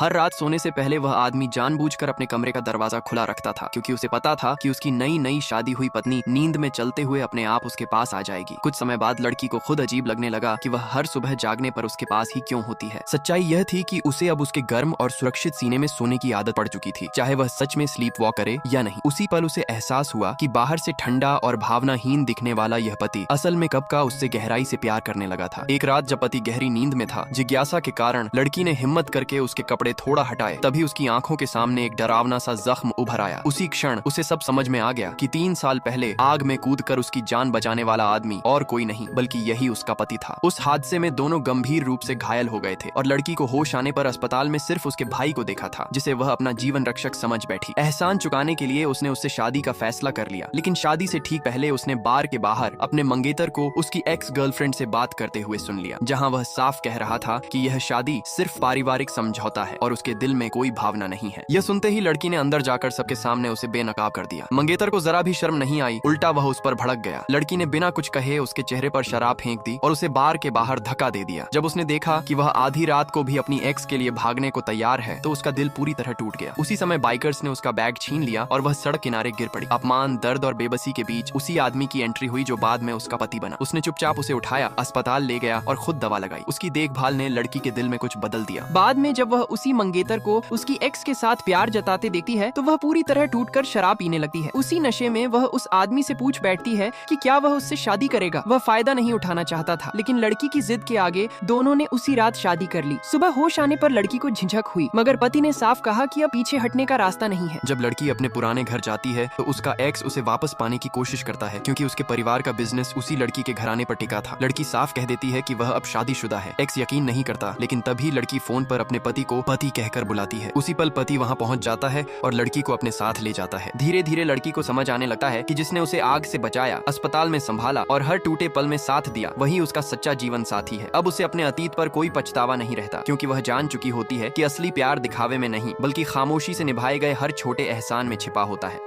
हर रात सोने से पहले वह आदमी जानबूझकर अपने कमरे का दरवाजा खुला रखता था, क्योंकि उसे पता था कि उसकी नई नई शादी हुई पत्नी नींद में चलते हुए अपने आप उसके पास आ जाएगी। कुछ समय बाद लड़की को खुद अजीब लगने लगा कि वह हर सुबह जागने पर उसके पास ही क्यों होती है। सच्चाई यह थी कि उसे अब उसके गर्म और सुरक्षित सीने में सोने की आदत पड़ चुकी थी, चाहे वह सच में स्लीप वॉक करे या नहीं। उसी पल उसे एहसास हुआ कि बाहर से ठंडा और भावनाहीन दिखने वाला यह पति असल में कब का उससे गहराई से प्यार करने लगा था। एक रात जब पति गहरी नींद में था, जिज्ञासा के कारण लड़की ने हिम्मत करके उसके कपड़े थोड़ा हटाए। तभी उसकी आंखों के सामने एक डरावना सा जख्म उभर आया। उसी क्षण उसे सब समझ में आ गया कि 3 साल पहले आग में कूदकर उसकी जान बचाने वाला आदमी और कोई नहीं बल्कि यही उसका पति था। उस हादसे में दोनों गंभीर रूप से घायल हो गए थे और लड़की को होश आने पर अस्पताल में सिर्फ उसके भाई को देखा था, जिसे वह अपना जीवन रक्षक समझ बैठी। एहसान चुकाने के लिए उसने उससे शादी का फैसला कर लिया, लेकिन शादी से ठीक पहले उसने बार के बाहर अपने मंगेतर को उसकी एक्स गर्लफ्रेंड से बात करते हुए सुन लिया, जहां वह साफ कह रहा था कि यह शादी सिर्फ पारिवारिक समझौता है और उसके दिल में कोई भावना नहीं है। यह सुनते ही लड़की ने अंदर जाकर सबके सामने उसे बेनकाब कर दिया। मंगेतर को जरा भी शर्म नहीं आई, उल्टा वह उस पर भड़क गया। लड़की ने बिना कुछ कहे उसके चेहरे पर शराब फेंक दी और उसे बार के बाहर धक्का दे दिया। जब उसने देखा कि वह आधी रात को भी अपनी एक्स के लिए भागने को तैयार है, तो उसका दिल पूरी तरह टूट गया। उसी समय बाइकर्स ने उसका बैग छीन लिया और वह सड़क किनारे गिर पड़ी। अपमान, दर्द और बेबसी के बीच उसी आदमी की एंट्री हुई जो बाद में उसका पति बना। उसने चुपचाप उसे उठाया, अस्पताल ले गया और खुद दवा लगाई। उसकी देखभाल ने लड़की के दिल में कुछ बदल दिया। बाद में जब वह उसी मंगेतर को उसकी एक्स के साथ प्यार जताते देखती है, तो वह पूरी तरह टूटकर शराब पीने लगती है। उसी नशे में वह उस आदमी से पूछ बैठती है कि क्या वह उससे शादी करेगा। वह फायदा नहीं उठाना चाहता था, लेकिन लड़की की जिद के आगे दोनों ने उसी रात शादी कर ली। सुबह होश आने पर लड़की को झिझक हुई, मगर पति ने साफ कहा कि अब पीछे हटने का रास्ता नहीं है। जब लड़की अपने पुराने घर जाती है, तो उसका एक्स उसे वापस पाने की कोशिश करता है, क्योंकि उसके परिवार का बिजनेस उसी लड़की के घराने पर टिका था। लड़की साफ कह देती है कि वह अब शादीशुदा है। एक्स यकीन नहीं करता, लेकिन तभी लड़की फोन पर अपने पति को पति कहकर बुलाती है। उसी पल पति वहां पहुंच जाता है और लड़की को अपने साथ ले जाता है। धीरे धीरे लड़की को समझ आने लगता है कि जिसने उसे आग से बचाया, अस्पताल में संभाला और हर टूटे पल में साथ दिया, वही उसका सच्चा जीवन साथी है। अब उसे अपने अतीत पर कोई पछतावा नहीं रहता, क्योंकि वह जान चुकी होती है कि असली प्यार दिखावे में नहीं बल्कि खामोशी से निभाए गए हर छोटे एहसान में छिपा होता है।